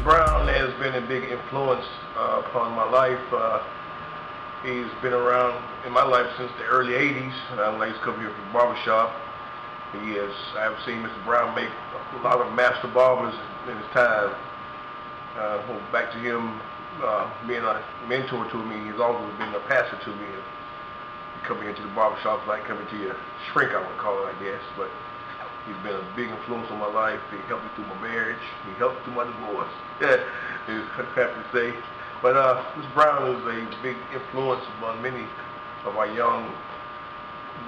Brown has been a big influence upon my life. He's been around in my life since the early 80s. When I used to come here from the barbershop. I've seen Mr. Brown make a lot of master barbers in his time. Back to him being a mentor to me. He's always been a pastor to me. Coming into the barbershop is like coming to your shrink, I would call it, I guess. But he's been a big influence on my life. He helped me through my marriage. He helped through my divorce. I'm happy to say. But Mr. Brown is a big influence on many of our young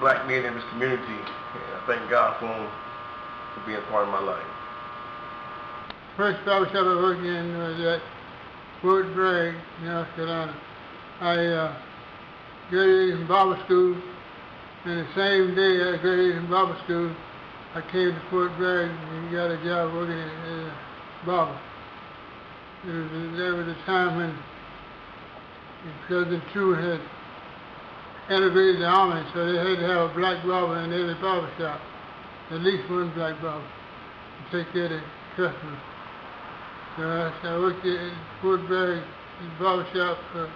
black men in this community. And I thank God for him for being part of my life. First barbershop I worked in was at Fort Bragg, North Carolina. I graduated from barber school, and the same day I graduated from barber school, I came to Fort Bragg and got a job working as a barber. There was a time when President Truman had integrated the Army, so they had to have a black barber in every barber shop, at least one black barber, to take care of the customers. So I worked at Fort Bragg barber shop for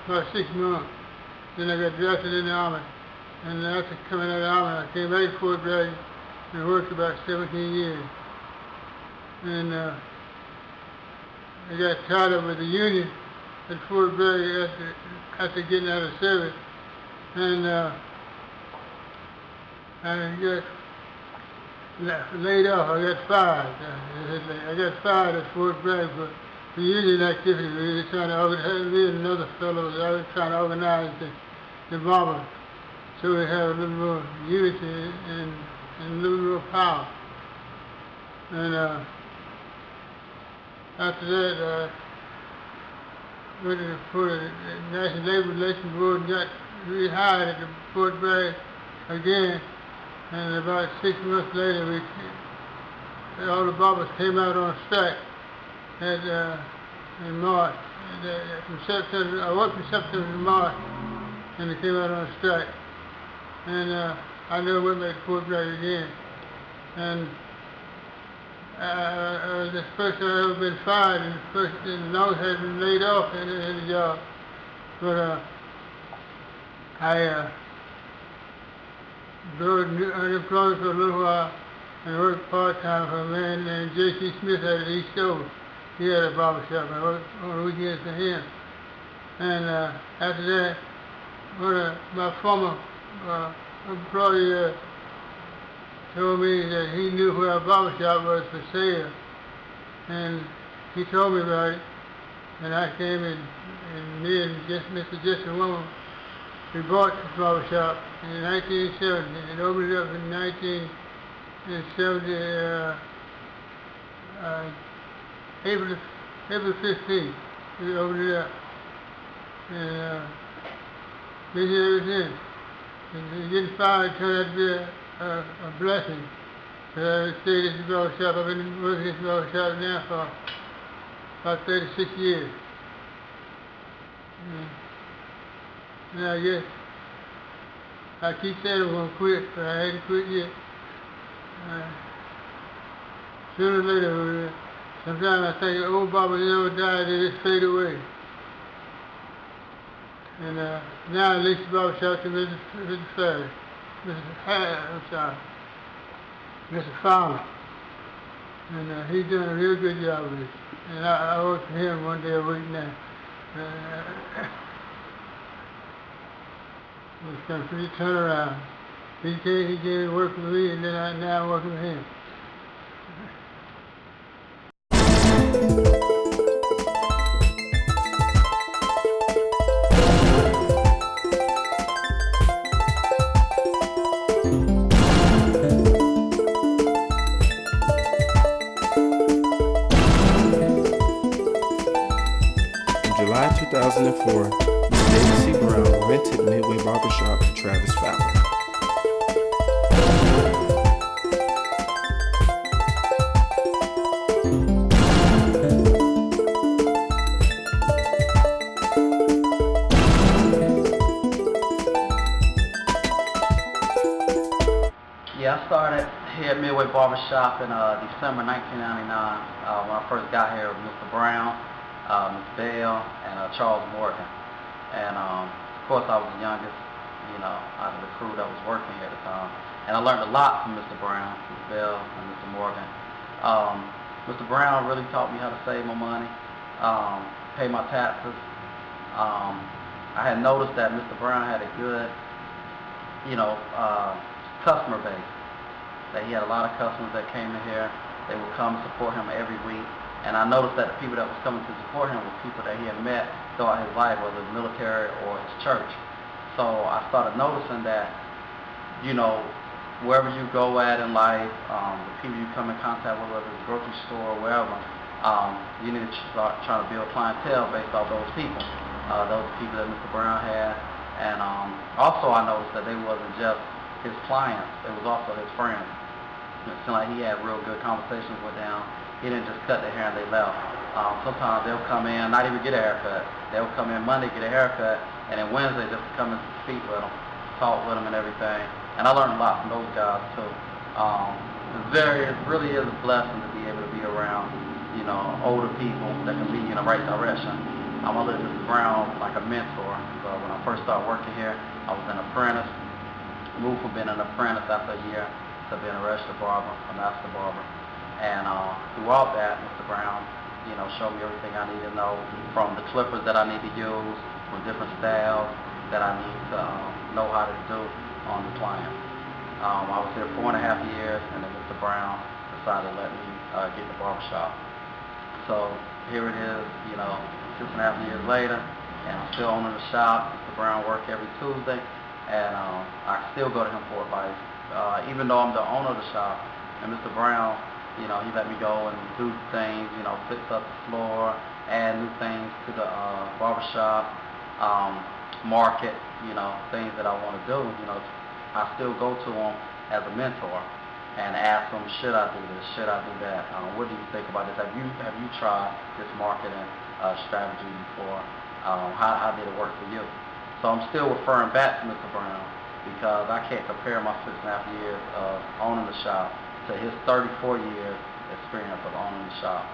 about 6 months. Then I got drafted in the Army. And after coming out of the Army, I came back to Fort Bragg and worked about 17 years. And I got tied up with the union at Fort Bragg after getting out of service. And I got laid off. I got fired. I got fired at Fort Bragg for union activity. We were trying to organize, me and another fellow was trying to organize the barber, so we have a little more unity and a little more power. And after that, went to the National Labor Relations Board and got rehired at the Fort Bragg again. And about 6 months later, all the barbers came out on strike in March. From September, I worked from September to March, and they came out on strike. And I never went back to Fort Bragg again. And I was the first time I've ever been fired, and the longest I had been laid off in the job. But I was unemployed for a little while and worked part-time for a man named J.C. Smith out of East Dover. He had a barbershop. I worked on the weekends for him. And after that, one of my former employee told me that he knew where a barbershop was for sale. And he told me about it. And I came in, and me and Mr. Jesse Woman, we bought this barbershop in 1970 and opened it up in 1970, April 15th. We opened it up. And been here ever since. And getting fired turned out to be a blessing. I stayed at this barbershop. I've been working at this barbershop now for about 36 years. And I guess I keep saying I'm going to quit, but I hadn't quit yet. Sooner or later, sometimes I think the old barbers never die, they just fade away. And now I lease the barbershop to Mr. Ferry, Mr. Fowler. And he's doing a real good job with it. And I work for him one day a week now. It's been a pretty turnaround. He came to work with me, and then now I'm working with him. In July 2004, David C. Brown rented Midway Barbershop to Travis Fowler. Yeah, I started here at Midway Barbershop in December 1999 when I first got here with Mr. Brown, Ms. Bell, and Charles Morgan. And of course I was the youngest, out of the crew that was working here at the time. And I learned a lot from Mr. Brown, Ms. Bell, and Mr. Morgan. Mr. Brown really taught me how to save my money, pay my taxes. I had noticed that Mr. Brown had a good, customer base. That he had a lot of customers that came in here. They would come and support him every week. And I noticed that the people that was coming to support him were people that he had met throughout his life, whether it was military or his church. So I started noticing that, wherever you go at in life, the people you come in contact with, whether it's a grocery store or wherever, you need to start trying to build clientele based off those people. Those people that Mr. Brown had. And also I noticed that they wasn't just his clients, it was also his friends. It seemed like he had real good conversations with them. He didn't just cut their hair and they left. Sometimes they'll come in, not even get a haircut. They'll come in Monday, get a haircut, and then Wednesday just come and speak with them, talk with them and everything. And I learned a lot from those guys too. It really is a blessing to be able to be around, older people that can lead you in the right direction. I look at Mr. Brown like a mentor. So when I first started working here, I was an apprentice. Moved from being an apprentice after a year to being a registered barber, a master barber. And throughout that, Mr. Brown, showed me everything I need to know, from the clippers that I need to use, from different styles that I need to know how to do on the client. I was here 4.5 years, and then Mr. Brown decided to let me get the barbershop. So here it is, 6.5 years later, and I'm still owning the shop. Mr. Brown works every Tuesday, and I still go to him for advice. Even though I'm the owner of the shop, and Mr. Brown, he let me go and do things, fix up the floor, add new things to the barbershop, market, things that I want to do. I still go to him as a mentor and ask him, should I do this, should I do that? What do you think about this? Have you tried this marketing strategy before? How did it work for you? So I'm still referring back to Mr. Brown because I can't compare my 6.5 years of owning the shop to his 34 years experience of owning the shop.